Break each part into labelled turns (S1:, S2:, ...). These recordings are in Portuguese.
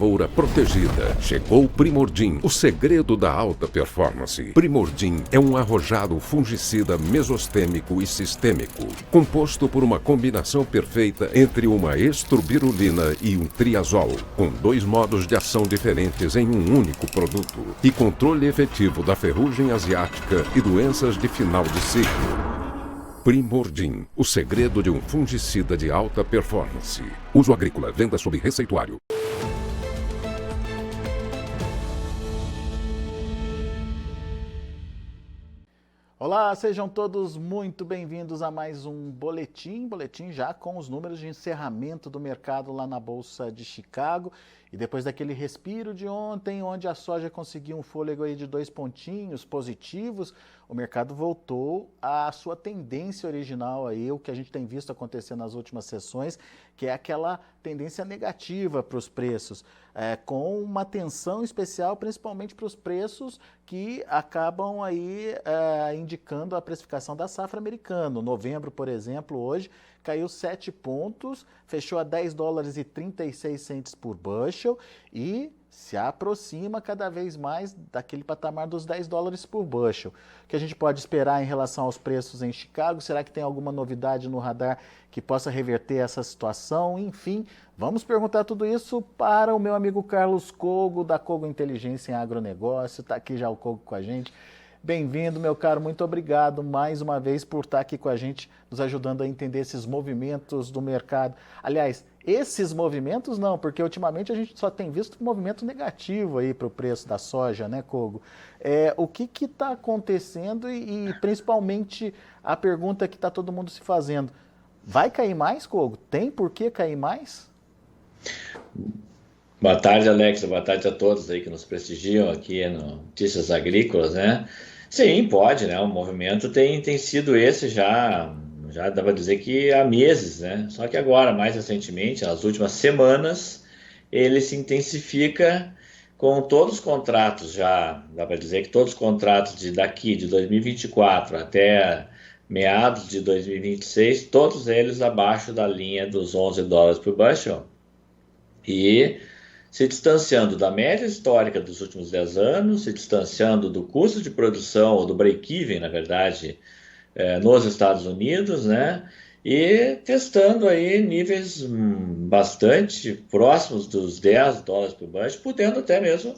S1: lavoura protegida. Chegou o Primordin, o segredo da alta performance. Primordin é um arrojado fungicida mesostêmico e sistêmico, composto por uma combinação perfeita entre uma estrubirulina e um triazol, com 2 modos de ação diferentes em um único produto, e controle efetivo da ferrugem asiática e doenças de final de ciclo. Primordin, o segredo de um fungicida de alta performance. Uso agrícola, venda sob receituário.
S2: Olá, sejam todos muito bem-vindos a mais um boletim já com os números de encerramento do mercado lá na Bolsa de Chicago. E depois daquele respiro de ontem, onde a soja conseguiu um fôlego aí de 2 pontinhos positivos, o mercado voltou à sua tendência original aí, o que a gente tem visto acontecer nas últimas sessões, que é aquela tendência negativa para os preços, com uma atenção especial principalmente para os preços que acabam aí indicando a precificação da safra americana. Novembro, por exemplo, hoje caiu 7 pontos, fechou a $10,36 por bushel e se aproxima cada vez mais daquele patamar dos $10 por bushel. O que a gente pode esperar em relação aos preços em Chicago? Será que tem alguma novidade no radar que possa reverter essa situação? Enfim, vamos perguntar tudo isso para o meu amigo Carlos Cogo, da Cogo Inteligência em Agronegócio. Está aqui já o Cogo com a gente. Bem-vindo, meu caro, muito obrigado mais uma vez por estar aqui com a gente, nos ajudando a entender esses movimentos do mercado. Aliás, esses movimentos não, porque ultimamente a gente só tem visto movimento negativo aí para o preço da soja, né, Cogo? O que está acontecendo e principalmente a pergunta que está todo mundo se fazendo, vai cair mais, Cogo? Tem por que cair mais?
S3: Boa tarde, Alex. Boa tarde a todos aí que nos prestigiam aqui no Notícias Agrícolas, né? Sim, pode, né? O movimento tem sido esse já dá para dizer que há meses, né? Só que agora, mais recentemente, nas últimas semanas, ele se intensifica com todos os contratos já, dá para dizer que todos os contratos daqui de 2024 até meados de 2026, todos eles abaixo da linha dos $11 por bushel e se distanciando da média histórica dos últimos 10 anos, se distanciando do custo de produção, ou do break-even, na verdade, nos Estados Unidos, né? E testando aí níveis bastante próximos dos $10 por bushel, podendo até mesmo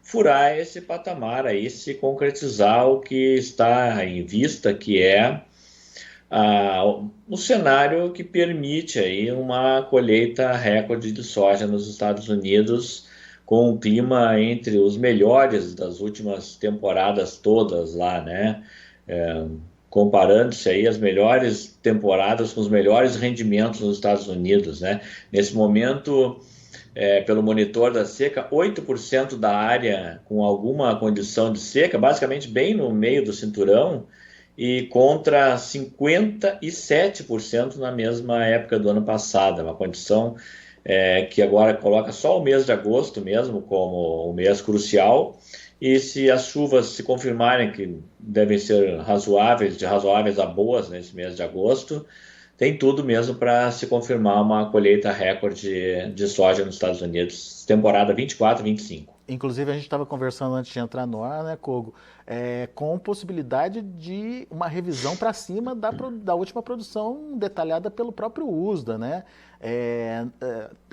S3: furar esse patamar aí, se concretizar o que está em vista, que é o cenário que permite aí uma colheita recorde de soja nos Estados Unidos, com um clima entre os melhores das últimas temporadas todas lá, né? Comparando-se aí as melhores temporadas com os melhores rendimentos nos Estados Unidos, né? Nesse momento, pelo monitor da seca, 8% da área com alguma condição de seca, basicamente bem no meio do cinturão, e contra 57% na mesma época do ano passado, uma condição que agora coloca só o mês de agosto mesmo como o mês crucial, e se as chuvas se confirmarem que devem ser razoáveis, de razoáveis a boas nesse mês de agosto, tem tudo mesmo para se confirmar uma colheita recorde de soja nos Estados Unidos, temporada 24-25.
S2: Inclusive, a gente estava conversando antes de entrar no ar, né, Cogo, com possibilidade de uma revisão para cima da última produção detalhada pelo próprio USDA, né?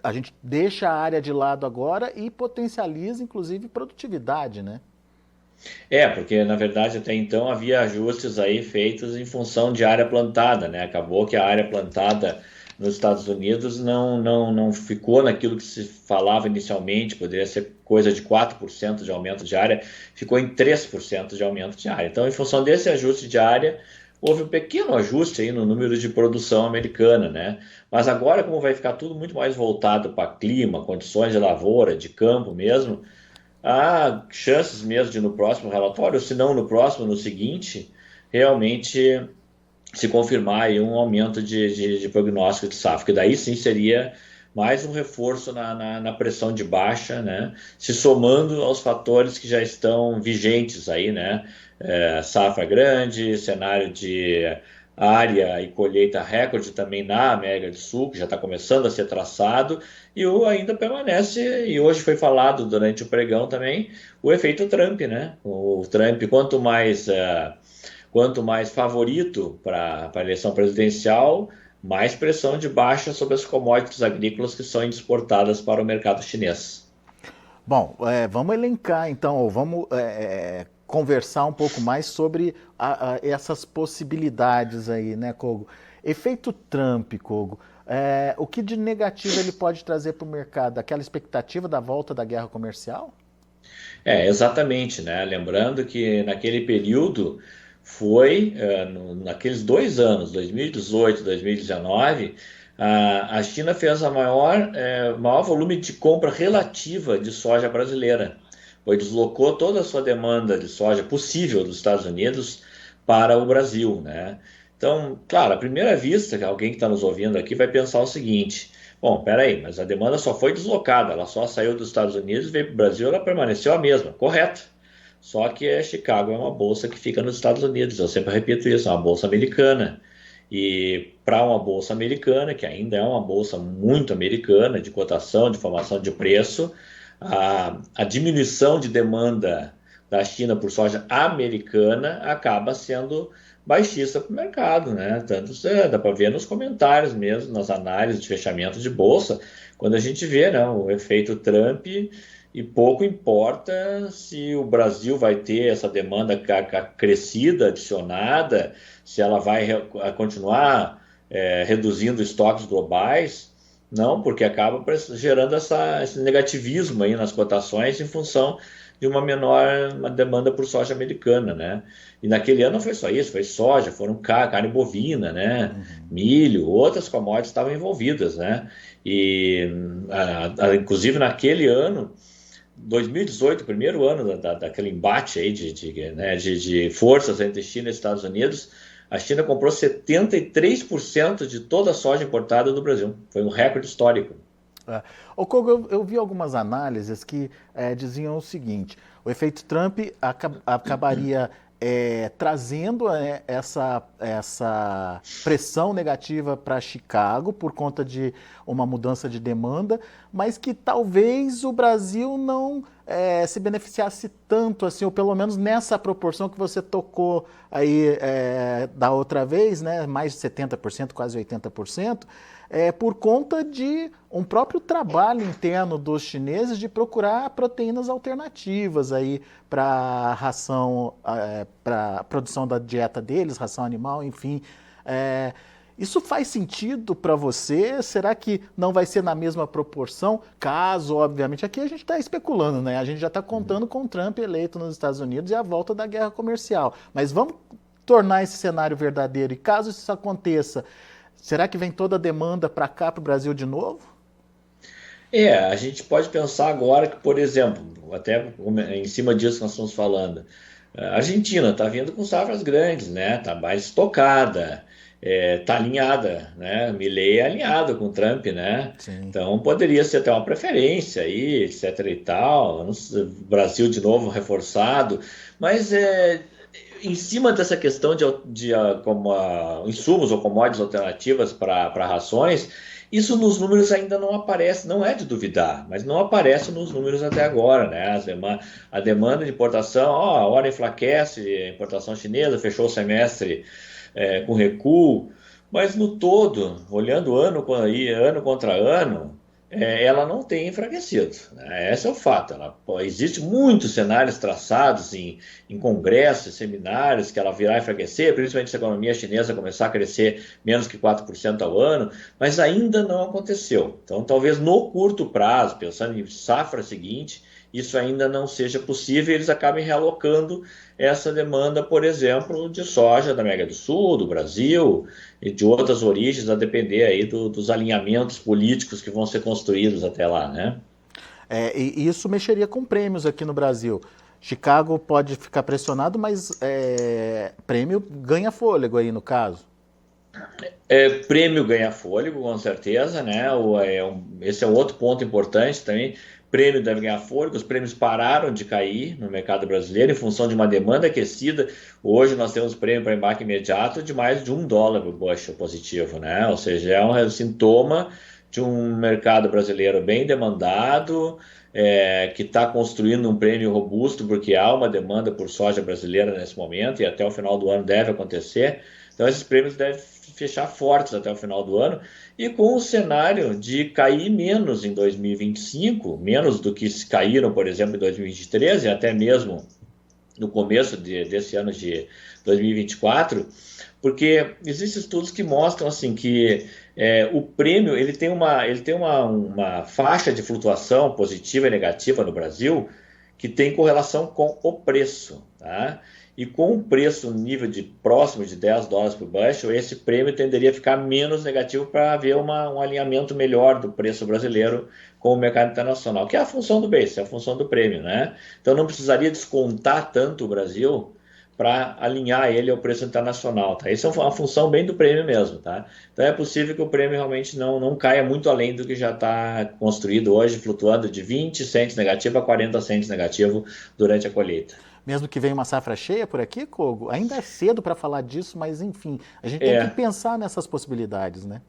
S2: A gente deixa a área de lado agora e potencializa, inclusive, produtividade, né?
S3: Porque na verdade até então havia ajustes aí feitos em função de área plantada, né? Acabou que a área plantada nos Estados Unidos não ficou naquilo que se falava inicialmente, poderia ser coisa de 4% de aumento de área, ficou em 3% de aumento de área. Então, em função desse ajuste de área, houve um pequeno ajuste aí no número de produção americana, né? Mas agora, como vai ficar tudo muito mais voltado para clima, condições de lavoura, de campo mesmo, há chances mesmo de no próximo relatório, ou se não no próximo, no seguinte, realmente se confirmar aí um aumento de prognóstico de safra, que daí sim seria mais um reforço na pressão de baixa, né? Se somando aos fatores que já estão vigentes aí, né? Safra grande, cenário de área e colheita recorde também na América do Sul, que já está começando a ser traçado, e o ainda permanece, e hoje foi falado durante o pregão também, o efeito Trump, né? O Trump, quanto mais favorito para a eleição presidencial, mais pressão de baixa sobre as commodities agrícolas que são exportadas para o mercado chinês.
S2: Bom, vamos elencar então, ou vamos conversar um pouco mais sobre essas possibilidades aí, né, Kogo? Efeito Trump, Kogo, o que de negativo ele pode trazer para o mercado? Aquela expectativa da volta da guerra comercial?
S3: Exatamente, né? Lembrando que naquele período foi, naqueles 2 anos, 2018 e 2019, a China fez maior volume de compra relativa de soja brasileira, pois deslocou toda a sua demanda de soja possível dos Estados Unidos para o Brasil, né? Então, claro, à primeira vista, que alguém que está nos ouvindo aqui vai pensar o seguinte: bom, peraí, mas a demanda só foi deslocada, ela só saiu dos Estados Unidos, veio para o Brasil, ela permaneceu a mesma, correto? Só que Chicago é uma bolsa que fica nos Estados Unidos, eu sempre repito isso, é uma bolsa americana. E para uma bolsa americana, que ainda é uma bolsa muito americana, de cotação, de formação de preço, a diminuição de demanda da China por soja americana acaba sendo baixista para o mercado, né? Tanto dá para ver nos comentários mesmo, nas análises de fechamento de bolsa, quando a gente vê, né, o efeito Trump, e pouco importa se o Brasil vai ter essa demanda crescida, adicionada, se ela vai continuar reduzindo estoques globais. Não, porque acaba gerando esse negativismo aí nas cotações em função de uma demanda por soja americana, né? E naquele ano não foi só isso, foi soja, foram carne bovina, né? Milho, outras commodities estavam envolvidas, né? E inclusive naquele ano, 2018, primeiro ano daquele embate aí de forças entre China e Estados Unidos, a China comprou 73% de toda a soja importada do Brasil. Foi um recorde histórico.
S2: Ô, Kogo, eu vi algumas análises que diziam o seguinte: o efeito Trump acabaria trazendo essa pressão negativa para Chicago por conta de uma mudança de demanda, mas que talvez o Brasil não se beneficiasse tanto assim, ou pelo menos nessa proporção que você tocou aí da outra vez, né, mais de 70%, quase 80%, por conta de um próprio trabalho interno dos chineses de procurar proteínas alternativas aí para a ração, para a produção da dieta deles, ração animal, enfim. Isso faz sentido para você? Será que não vai ser na mesma proporção? Caso, obviamente, aqui a gente está especulando, né? A gente já está contando com o Trump eleito nos Estados Unidos e a volta da guerra comercial. Mas vamos tornar esse cenário verdadeiro. E caso isso aconteça, será que vem toda a demanda para cá, para o Brasil de novo?
S3: A gente pode pensar agora que, por exemplo, até em cima disso que nós estamos falando, a Argentina está vindo com safras grandes, né? Está mais estocada, está alinhada, né? Milei é alinhado com o Trump, né?
S2: Sim.
S3: Então poderia ser até uma preferência aí, etc e tal. Brasil de novo reforçado, mas em cima dessa questão de insumos ou commodities alternativas para rações, isso nos números ainda não aparece, não é de duvidar, mas não aparece nos números até agora, né? A demanda de importação, a hora enfraquece, a importação chinesa fechou o semestre com recuo, mas no todo, olhando ano contra ano, ela não tem enfraquecido, né? Esse é o fato. Existe muitos cenários traçados em congressos, seminários, que ela virá enfraquecer, principalmente se a economia chinesa começar a crescer menos que 4% ao ano, mas ainda não aconteceu. Então, talvez no curto prazo, pensando em safra seguinte, isso ainda não seja possível e eles acabem realocando essa demanda, por exemplo, de soja da América do Sul, do Brasil e de outras origens, a depender aí dos alinhamentos políticos que vão ser construídos até lá, né?
S2: E isso mexeria com prêmios aqui no Brasil. Chicago pode ficar pressionado, mas prêmio ganha fôlego aí no caso.
S3: Prêmio ganha fôlego, com certeza, né? Esse é outro ponto importante também. prêmio deve ganhar fôlego, os prêmios pararam de cair no mercado brasileiro em função de uma demanda aquecida. Hoje nós temos prêmio para embarque imediato de mais de $1 por bushel positivo, né? Ou seja, é um sintoma de um mercado brasileiro bem demandado, que está construindo um prêmio robusto, porque há uma demanda por soja brasileira nesse momento e até o final do ano deve acontecer. Então esses prêmios devem fechar fortes até o final do ano e com o cenário de cair menos em 2025, menos do que caíram, por exemplo, em 2023 e até mesmo no começo desse ano de 2024, porque existem estudos que mostram assim que o prêmio ele tem uma faixa de flutuação positiva e negativa no Brasil que tem correlação com o preço, tá? E com o preço no nível de próximo de $10 por bushel, esse prêmio tenderia a ficar menos negativo para haver um alinhamento melhor do preço brasileiro com o mercado internacional, que é a função do base, é a função do prêmio, né? Então não precisaria descontar tanto o Brasil para alinhar ele ao preço internacional, tá? Isso é uma função bem do prêmio mesmo, tá? Então é possível que o prêmio realmente não caia muito além do que já está construído hoje, flutuando de 20 cents negativo a 40 cents negativo durante a colheita.
S2: Mesmo que venha uma safra cheia por aqui, Kogo, ainda é cedo para falar disso, mas enfim, a gente tem que pensar nessas possibilidades, né?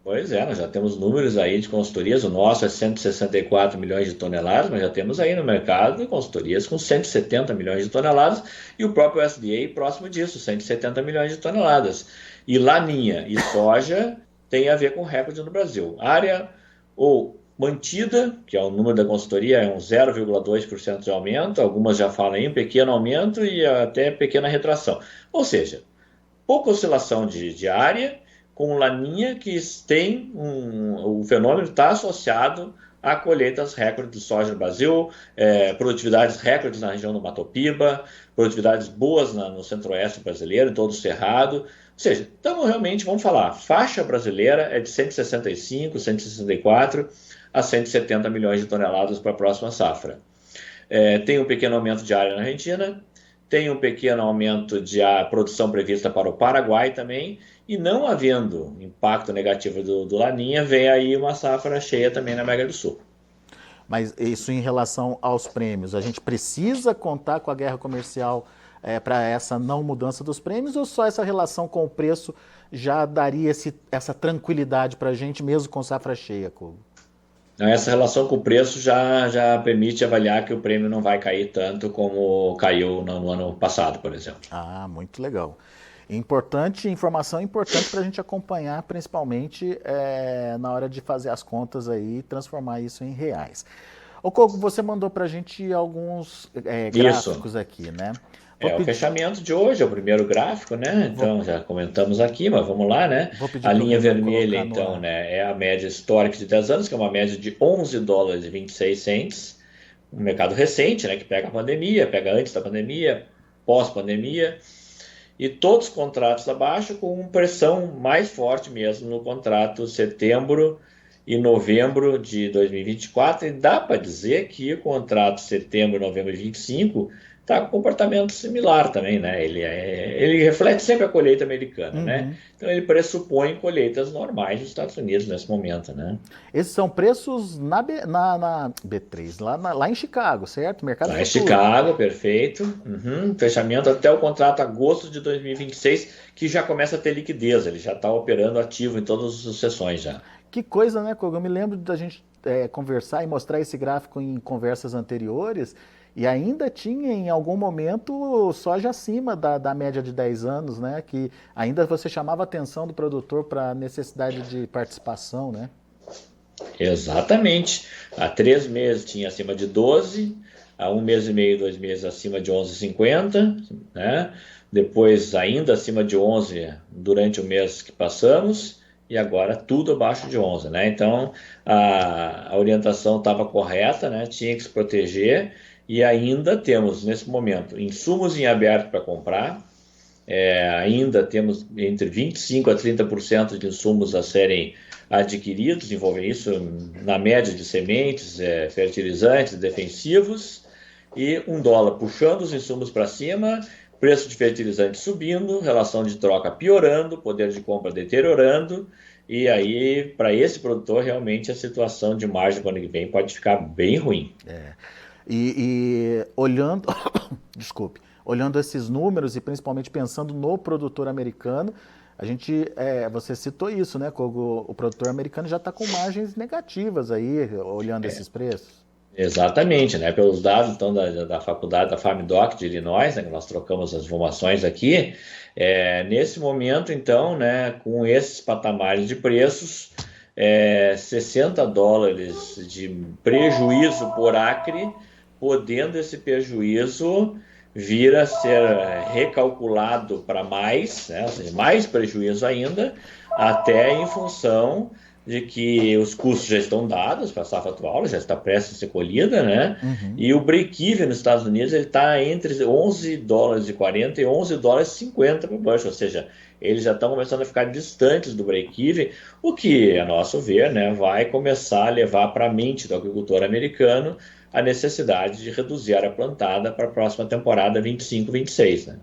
S3: Pois é, nós já temos números aí de consultorias, o nosso é 164 milhões de toneladas, mas já temos aí no mercado consultorias com 170 milhões de toneladas e o próprio USDA próximo disso, 170 milhões de toneladas. E laninha e soja tem a ver com recorde no Brasil. Área ou mantida, que é o número da consultoria, é um 0,2% de aumento, algumas já falam em pequeno aumento e até pequena retração. Ou seja, pouca oscilação de área, com laninha que tem o fenômeno está associado a colheitas recordes de soja no Brasil, produtividades recordes na região do Mato Piba, produtividades boas no centro-oeste brasileiro, em todo o Cerrado. Ou seja, estamos realmente, vamos falar, faixa brasileira é de 165, 164 a 170 milhões de toneladas para a próxima safra. Tem um pequeno aumento de área na Argentina, tem um pequeno aumento de produção prevista para o Paraguai também, e não havendo impacto negativo do Laninha, vem aí uma safra cheia também na América do Sul.
S2: Mas isso em relação aos prêmios, a gente precisa contar com a guerra comercial para essa não mudança dos prêmios, ou só essa relação com o preço já daria essa tranquilidade para a gente, mesmo com safra cheia, Kogo?
S3: Essa relação com o preço já permite avaliar que o prêmio não vai cair tanto como caiu no ano passado, por exemplo.
S2: Ah, muito legal. Informação importante para a gente acompanhar, principalmente na hora de fazer as contas aí e transformar isso em reais. Ô Kogo, você mandou para a gente alguns gráficos aqui, né?
S3: O fechamento de hoje é o primeiro gráfico, né? Então, já comentamos aqui, mas vamos lá, né? A linha vermelha, então, né, é a média histórica de 10 anos, que é uma média de $11,26, um mercado recente, né, que pega a pandemia, pega antes da pandemia, pós-pandemia, e todos os contratos abaixo com pressão mais forte mesmo no contrato setembro e novembro de 2024, e dá para dizer que o contrato setembro e novembro de 2025 está com comportamento similar também, né? Ele reflete sempre a colheita americana, né? Então ele pressupõe colheitas normais dos Estados Unidos nesse momento, né?
S2: Esses são preços na B3, lá em Chicago, certo? Mercado
S3: lá futuro. Em Chicago, perfeito. Fechamento até o contrato agosto de 2026, que já começa a ter liquidez, ele já está operando ativo em todas as sessões já.
S2: Que coisa, né, Kogo? Eu me lembro da gente conversar e mostrar esse gráfico em conversas anteriores, e ainda tinha, em algum momento, soja acima da média de 10 anos, né? Que ainda você chamava a atenção do produtor para a necessidade de participação, né?
S3: Exatamente. Há 3 meses tinha acima de 12, há 1 mês e meio, 2 meses acima de 11,50, né? Depois ainda acima de 11 durante o mês que passamos, e agora tudo abaixo de 11, né? Então, a orientação estava correta, né? Tinha que se proteger. E ainda temos, nesse momento, insumos em aberto para comprar, ainda temos entre 25% a 30% de insumos a serem adquiridos, envolvem isso na média de sementes, fertilizantes, defensivos, e $1 puxando os insumos para cima, preço de fertilizante subindo, relação de troca piorando, poder de compra deteriorando, e aí, para esse produtor, realmente a situação de margem para o ano que vem pode ficar bem ruim.
S2: E olhando, desculpe, olhando esses números e principalmente pensando no produtor americano, a gente, você citou isso, né, Kogo? O produtor americano já está com margens negativas aí, olhando esses preços.
S3: Exatamente, né? Pelos dados então da faculdade da FarmDoc de Illinois, né, que nós trocamos as informações aqui, nesse momento então, né, com esses patamares de preços, $60 de prejuízo por acre, podendo esse prejuízo vir a ser recalculado para mais, né, ou seja, mais prejuízo ainda, até em função de que os custos já estão dados para a safra atual, já está prestes a ser colhida, né?
S2: Uhum.
S3: E o break-even nos Estados Unidos ele está entre $11,40 e $11,50 por bushel, ou seja, eles já estão começando a ficar distantes do break-even, o que, a nosso ver, né, vai começar a levar para a mente do agricultor americano a necessidade de reduzir a área plantada para a próxima temporada 25-26, né?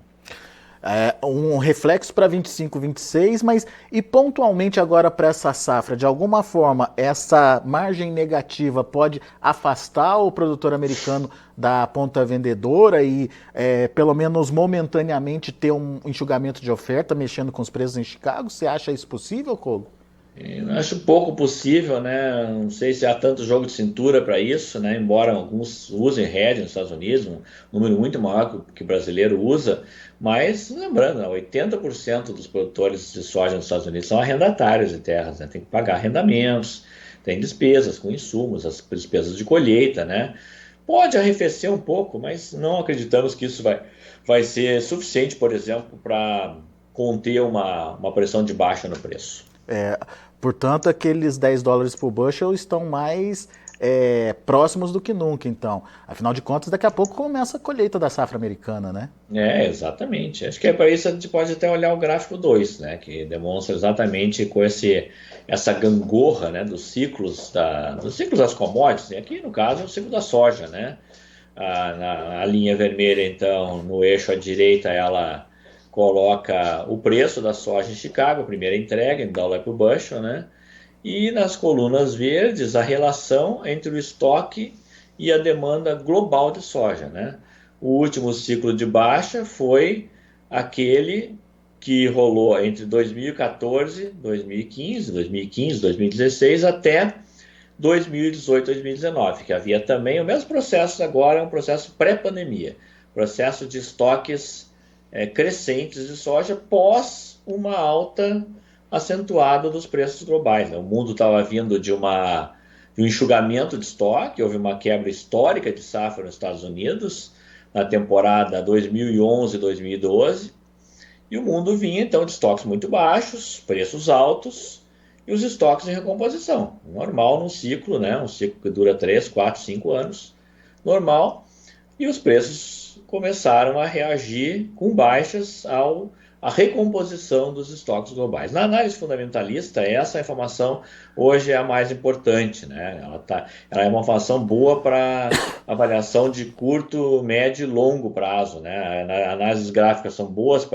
S2: Um reflexo para 25, 26, mas e pontualmente agora para essa safra, de alguma forma essa margem negativa pode afastar o produtor americano da ponta vendedora e pelo menos momentaneamente ter um enxugamento de oferta mexendo com os preços em Chicago? Você acha isso possível, Kogo?
S3: Eu acho pouco possível, né? Não sei se há tanto jogo de cintura para isso, né? Embora alguns usem hedge nos Estados Unidos, um número muito maior que o brasileiro usa, mas lembrando, 80% dos produtores de soja nos Estados Unidos são arrendatários de terras, né? Tem que pagar arrendamentos, tem despesas com insumos, as despesas de colheita, né? Pode arrefecer um pouco, mas não acreditamos que isso vai ser suficiente, por exemplo, para conter uma pressão de baixa no preço.
S2: Portanto, aqueles $10 por bushel estão mais próximos do que nunca, então. Afinal de contas, daqui a pouco começa a colheita da safra americana, né?
S3: Exatamente. Acho que para isso a gente pode até olhar o gráfico 2, né, que demonstra exatamente com essa gangorra, né, dos ciclos das commodities. E aqui, no caso, é o ciclo da soja, né? A linha vermelha, então, no eixo à direita, ela coloca o preço da soja em Chicago, a primeira entrega em dólar por bushel, né? E nas colunas verdes, a relação entre o estoque e a demanda global de soja, né? O último ciclo de baixa foi aquele que rolou entre 2014, 2015, 2016 até 2018, 2019, que havia também o mesmo processo agora, um processo pré-pandemia, processo de estoques crescentes de soja pós uma alta acentuada dos preços globais, né? O mundo estava vindo de um enxugamento de estoque, houve uma quebra histórica de safra nos Estados Unidos na temporada 2011-2012, e o mundo vinha então de estoques muito baixos, preços altos e os estoques em recomposição. Normal num ciclo, né? Um ciclo que dura 3, 4, 5 anos, normal, e os preços começaram a reagir com baixas à recomposição dos estoques globais. Na análise fundamentalista, essa informação hoje é a mais importante, né? Ela é uma informação boa para avaliação de curto, médio e longo prazo, né? Análises gráficas são boas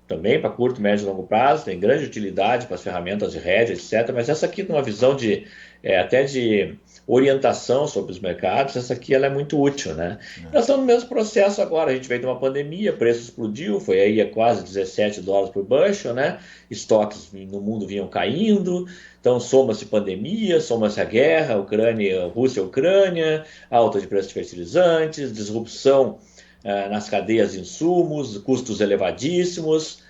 S3: também para curto, médio e longo prazo, tem grande utilidade para as ferramentas de hedge, etc. Mas essa aqui, numa visão até de orientação sobre os mercados, essa aqui ela é muito útil, né? Nós estamos no mesmo processo agora, a gente veio de uma pandemia, preço explodiu, foi aí a quase $17 por bushel, né? Estoques no mundo vinham caindo, então soma-se pandemia, soma-se a guerra, Rússia-Ucrânia, alta de preço de fertilizantes, disrupção nas cadeias de insumos, custos elevadíssimos,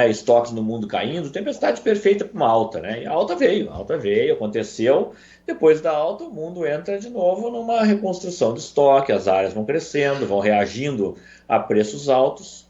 S3: estoques no mundo caindo, tempestade perfeita para uma alta, né? E a alta veio, aconteceu. Depois da alta, o mundo entra de novo numa reconstrução de estoque, as áreas vão crescendo, vão reagindo a preços altos,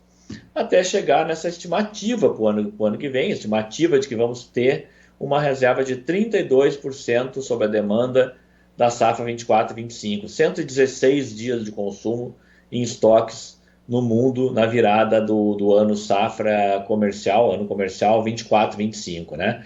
S3: até chegar nessa estimativa para o ano que vem, estimativa de que vamos ter uma reserva de 32% sobre a demanda da safra 24 e 25, 116 dias de consumo em estoques no mundo na virada do ano safra comercial, ano comercial 24, 25, né?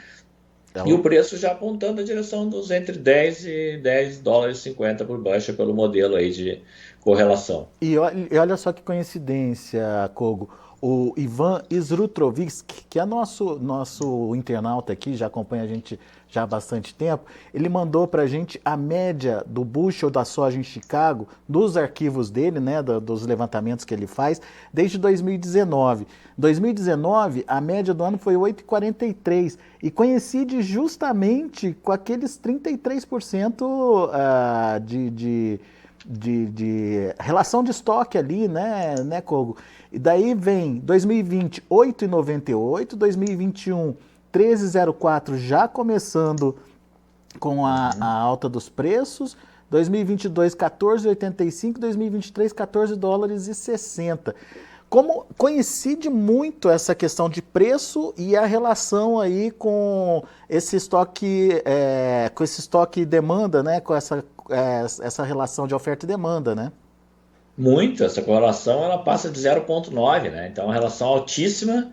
S3: E o preço já apontando a direção dos entre 10 e $10,50 por bushel pelo modelo aí de correlação.
S2: E olha só que coincidência, Kogo. O Ivan Srutrovski, que é nosso internauta aqui, já acompanha a gente já há bastante tempo, ele mandou para a gente a média do bushel da soja em Chicago, dos arquivos dele, né, dos levantamentos que ele faz, desde 2019. 2019, a média do ano foi 8,43 e coincide justamente com aqueles 33% de relação de estoque ali, né, Kogo? E daí vem 2020, 8,98, 2021, 13,04, já começando com a alta dos preços, 2022, 14,85, 2023, 14 dólares e 60. Como coincide muito essa questão de preço e a relação aí com esse estoque e demanda, né? Com essa relação de oferta e demanda, né?
S3: Muito, essa correlação ela passa de 0,9, né? Então, é uma relação altíssima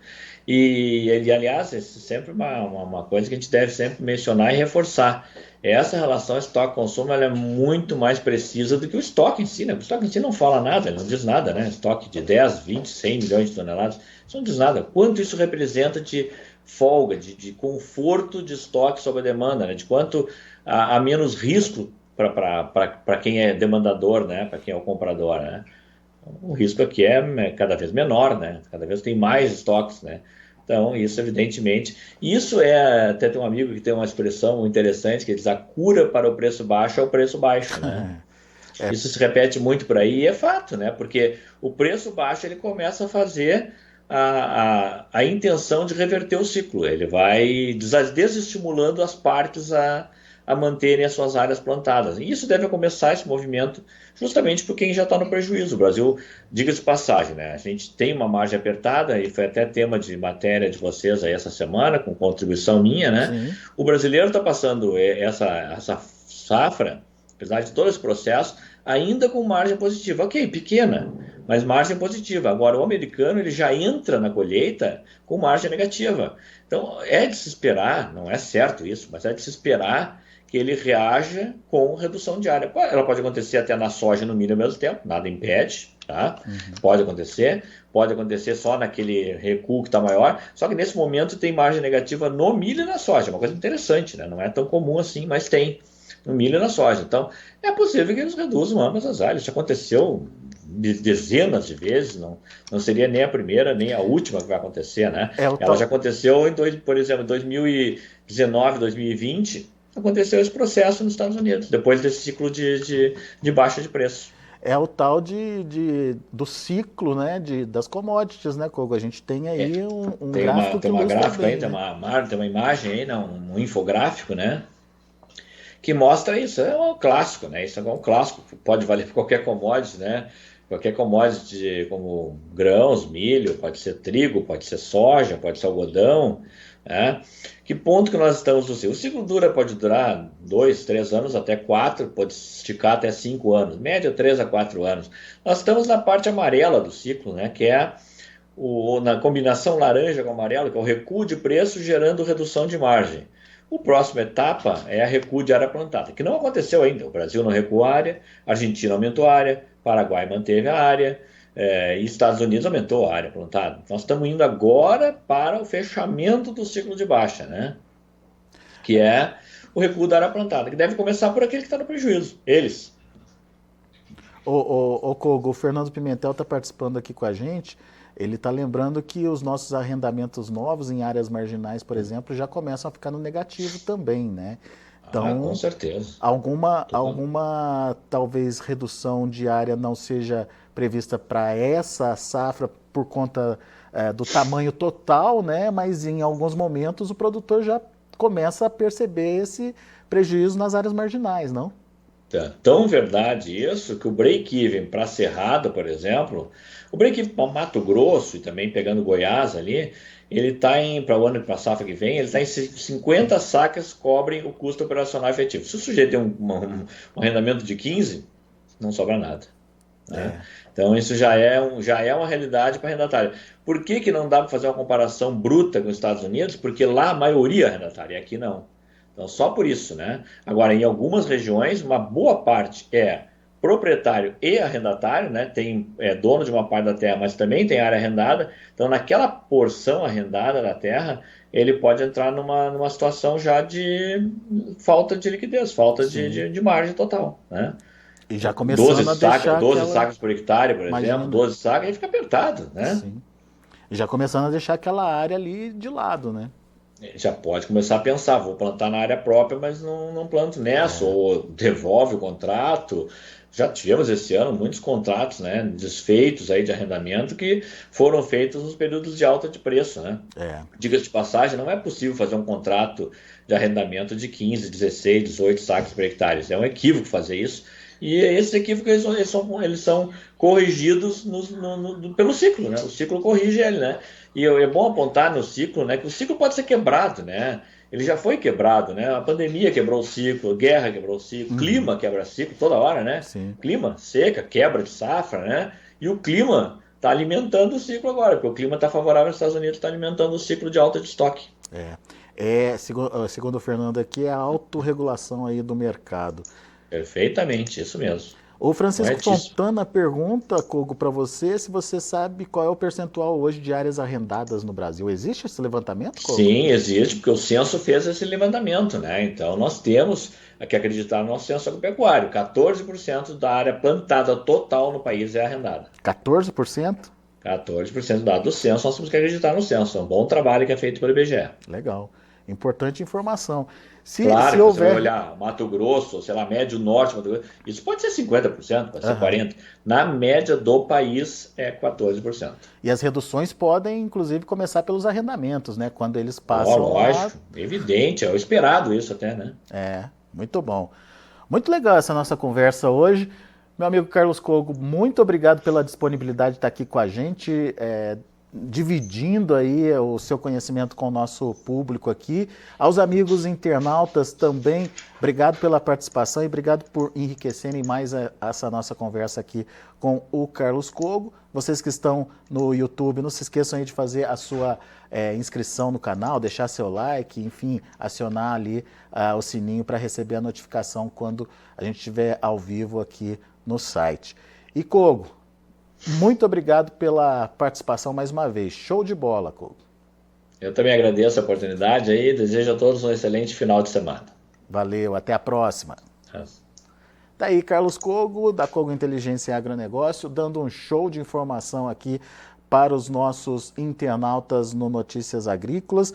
S3: aliás, isso é sempre uma coisa que a gente deve sempre mencionar e reforçar. Essa relação estoque-consumo ela é muito mais precisa do que o estoque em si, né? O estoque em si não fala nada, ele não diz nada, né? Estoque de 10, 20, 100 milhões de toneladas, isso não diz nada. Quanto isso representa de folga, de conforto de estoque sob a demanda, né? De quanto há menos risco para quem é demandador, né? Para quem é o comprador, né? O risco aqui é cada vez menor, né? Cada vez tem mais estoques, né? Então, isso evidentemente... Isso até tem um amigo que tem uma expressão interessante, que diz: a cura para o preço baixo é o preço baixo, né? Isso se repete muito por aí e é fato, né? Porque o preço baixo ele começa a fazer a intenção de reverter o ciclo. Ele vai desestimulando as partes a manterem as suas áreas plantadas. E isso deve começar, esse movimento, justamente por quem já está no prejuízo. O Brasil, diga-se de passagem, né? A gente tem uma margem apertada, e foi até tema de matéria de vocês aí essa semana, com contribuição minha, né? Sim. O brasileiro está passando essa safra, apesar de todo esse processo, ainda com margem positiva. Ok, pequena, mas margem positiva. Agora, o americano ele já entra na colheita com margem negativa. Então, é de se esperar, não é certo isso, mas é de se esperar que ele reaja com redução de área. Ela pode acontecer até na soja e no milho ao mesmo tempo, nada impede, tá? Pode acontecer só naquele recuo que está maior, só que nesse momento tem margem negativa no milho e na soja, uma coisa interessante, né? Não é tão comum assim, mas tem no milho e na soja. Então, é possível que eles reduzam ambas as áreas. Isso aconteceu dezenas de vezes, não seria nem a primeira, nem a última que vai acontecer, né? Ela já aconteceu, por exemplo, em 2019, 2020, aconteceu esse processo nos Estados Unidos, depois desse ciclo de baixa de preço.
S2: É o tal do ciclo, né, das commodities, né, Kogo? A gente tem aí um gráfico
S3: tem uma gráfica aí, tem uma imagem aí, né, um infográfico, né, que mostra isso. É um clássico, né? Isso é um clássico, pode valer para qualquer commodity, né? Qualquer commodity como grãos, milho, pode ser trigo, pode ser soja, pode ser algodão, né? Que ponto que nós estamos no ciclo? O ciclo pode durar 2, 3 anos, até 4, pode esticar até 5 anos, média 3 a 4 anos. Nós estamos na parte amarela do ciclo, né? Que é na combinação laranja com amarelo, que é o recuo de preço gerando redução de margem. A próxima etapa é a recuo de área plantada, que não aconteceu ainda. O Brasil não recuou a área, a Argentina aumentou a área, Paraguai manteve a área, e Estados Unidos aumentou a área plantada. Nós estamos indo agora para o fechamento do ciclo de baixa, né? Que é o recuo da área plantada, que deve começar por aquele que está no prejuízo, eles.
S2: O Kogo, o Fernando Pimentel está participando aqui com a gente. Ele está lembrando que os nossos arrendamentos novos em áreas marginais, por exemplo, já começam a ficar no negativo também, né? Então,
S3: com certeza.
S2: Alguma talvez redução de área não seja prevista para essa safra por conta do tamanho total, né? Mas em alguns momentos o produtor já começa a perceber esse prejuízo nas áreas marginais, não?
S3: Tão verdade isso que o break-even para Cerrado, por exemplo, o break-even para Mato Grosso e também pegando Goiás ali, ele está para o ano, para a safra que vem, ele está em 50 sacas cobrem o custo operacional efetivo. Se o sujeito tem um arrendamento de 15, não sobra nada. Né? Então isso já é uma realidade para arrendatário. Por que não dá para fazer uma comparação bruta com os Estados Unidos? Porque lá a maioria é arrendatária e aqui não. Então, só por isso, né? Agora, em algumas regiões, uma boa parte é proprietário e arrendatário, né? É dono de uma parte da terra, mas também tem área arrendada. Então, naquela porção arrendada da terra, ele pode entrar numa situação já de falta de liquidez, falta
S2: Sim.
S3: de margem total, né?
S2: E já
S3: 12
S2: começando a
S3: sacas,
S2: deixar
S3: 12
S2: aquela...
S3: sacos por hectare, por exemplo,
S2: Imagina.
S3: 12 sacos, aí fica apertado, né?
S2: Sim. E já começando a deixar aquela área ali de lado, né?
S3: Já pode começar a pensar, vou plantar na área própria, mas não planto nessa, ou devolve o contrato. Já tivemos esse ano muitos contratos, né, desfeitos aí de arrendamento que foram feitos nos períodos de alta de preço, né?
S2: É.
S3: Diga-se de passagem, não é possível fazer um contrato de arrendamento de 15, 16, 18 sacos por hectare. É um equívoco fazer isso. E esses equívocos eles são corrigidos pelo ciclo, né? O ciclo corrige ele, né? E é bom apontar no ciclo, né, que o ciclo pode ser quebrado, né? Ele já foi quebrado, né? A pandemia quebrou o ciclo, a guerra quebrou o ciclo, clima quebra ciclo toda hora, né?
S2: Sim.
S3: Clima, seca, quebra de safra, né? E o clima está alimentando o ciclo agora, porque o clima está favorável nos Estados Unidos, está alimentando o ciclo de alta de estoque.
S2: Segundo o Fernando aqui, é a autorregulação aí do mercado.
S3: Perfeitamente, isso mesmo.
S2: O Francisco
S3: Corretíssimo.
S2: Fontana pergunta, Kogo, para você, se você sabe qual é o percentual hoje de áreas arrendadas no Brasil. Existe esse levantamento, Kogo?
S3: Sim, existe, porque o censo fez esse levantamento, né? Então, nós temos que acreditar no nosso censo agropecuário. 14% da área plantada total no país é arrendada.
S2: 14%?
S3: 14% do dado do censo, nós temos que acreditar no censo. É um bom trabalho que é feito pelo IBGE.
S2: Legal. Importante informação. Se
S3: Claro que você vai
S2: houver...
S3: olhar Mato Grosso, sei lá, médio norte, Mato Grosso, isso pode ser 50%, pode ser 40%. Na média do país é 14%.
S2: E as reduções podem, inclusive, começar pelos arrendamentos, né? Quando eles
S3: Ó,
S2: passam
S3: lógico, evidente, é o esperado isso até, né?
S2: Muito bom. Muito legal essa nossa conversa hoje. Meu amigo Carlos Kogo, muito obrigado pela disponibilidade de estar aqui com a gente, dividindo aí o seu conhecimento com o nosso público aqui. Aos amigos internautas também, obrigado pela participação e obrigado por enriquecerem mais essa nossa conversa aqui com o Carlos Kogo. Vocês que estão no YouTube, não se esqueçam aí de fazer a sua inscrição no canal, deixar seu like, enfim, acionar ali o sininho para receber a notificação quando a gente estiver ao vivo aqui no site. E Kogo, muito obrigado pela participação mais uma vez. Show de bola, Kogo.
S3: Eu também agradeço a oportunidade aí, desejo a todos um excelente final de semana.
S2: Valeu, até a próxima. Tá aí Carlos Kogo, da Kogo Inteligência e Agronegócio, dando um show de informação aqui para os nossos internautas no Notícias Agrícolas.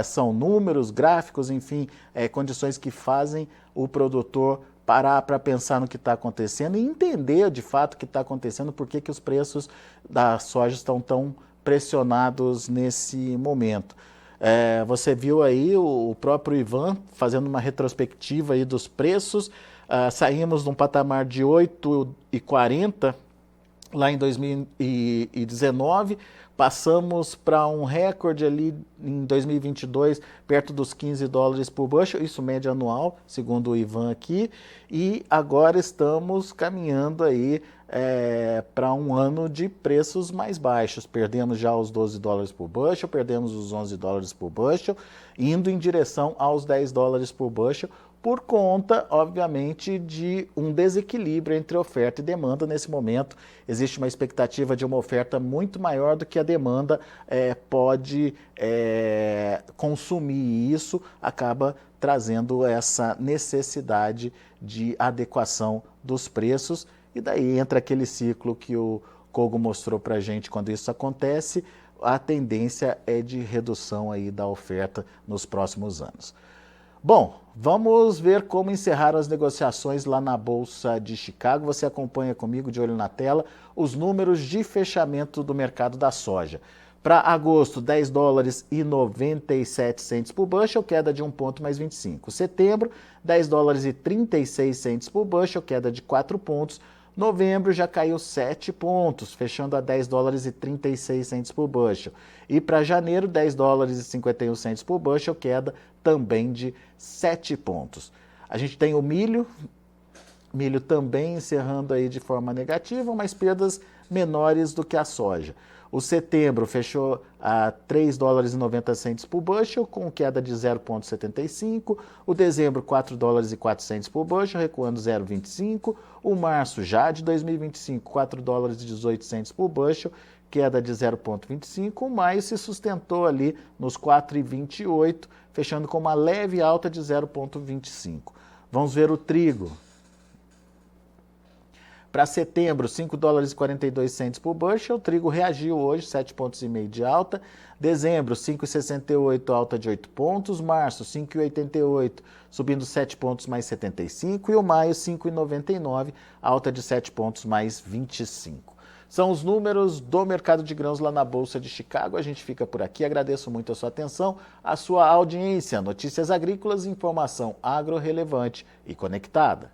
S2: São números, gráficos, enfim, condições que fazem o produtor parar para pensar no que está acontecendo e entender de fato o que está acontecendo, por que os preços da soja estão tão pressionados nesse momento. Você viu aí o próprio Ivan fazendo uma retrospectiva aí dos preços. Saímos de um patamar de 8,40 lá em 2019, passamos para um recorde ali em 2022, perto dos 15 dólares por bushel, isso média anual, segundo o Ivan aqui, e agora estamos caminhando aí para um ano de preços mais baixos. Perdemos já os 12 dólares por bushel, perdemos os 11 dólares por bushel, indo em direção aos 10 dólares por bushel, por conta, obviamente, de um desequilíbrio entre oferta e demanda nesse momento. Existe uma expectativa de uma oferta muito maior do que a demanda pode consumir, e isso acaba trazendo essa necessidade de adequação dos preços, e daí entra aquele ciclo que o Kogo mostrou para a gente. Quando isso acontece, a tendência é de redução aí da oferta nos próximos anos. Bom, vamos ver como encerraram as negociações lá na Bolsa de Chicago. Você acompanha comigo, de olho na tela, os números de fechamento do mercado da soja. Para agosto, 10 dólares e 97 centes por bushel, queda de 1 ponto mais 25. Setembro, 10 dólares e 36 centes por bushel, queda de 4 pontos. Novembro já caiu 7 pontos, fechando a 10 dólares e 36 centes por bushel. E para janeiro, 10 dólares e 51 centes por bushel, queda também de 7 pontos. A gente tem o milho também encerrando aí de forma negativa, mas perdas menores do que a soja. O setembro fechou a 3 dólares e 90 centes por bushel, com queda de 0,75. O dezembro, 4 dólares e 4 centes por bushel, recuando 0,25. O março, já de 2025, 4 dólares e 18 centes por bushel, queda de 0,25. O maio se sustentou ali nos 4,28, fechando com uma leve alta de 0,25. Vamos ver o trigo. Para setembro, 5 dólares e 42 centes por bushel, o trigo reagiu hoje, 7,5 pontos de alta. Dezembro, 5,68, alta de 8 pontos. Março, 5,88, subindo 7 pontos mais 75. E o maio, 5,99, alta de 7 pontos mais 25. São os números do mercado de grãos lá na Bolsa de Chicago. A gente fica por aqui. Agradeço muito a sua atenção, a sua audiência. Notícias agrícolas, informação agro relevante e conectada.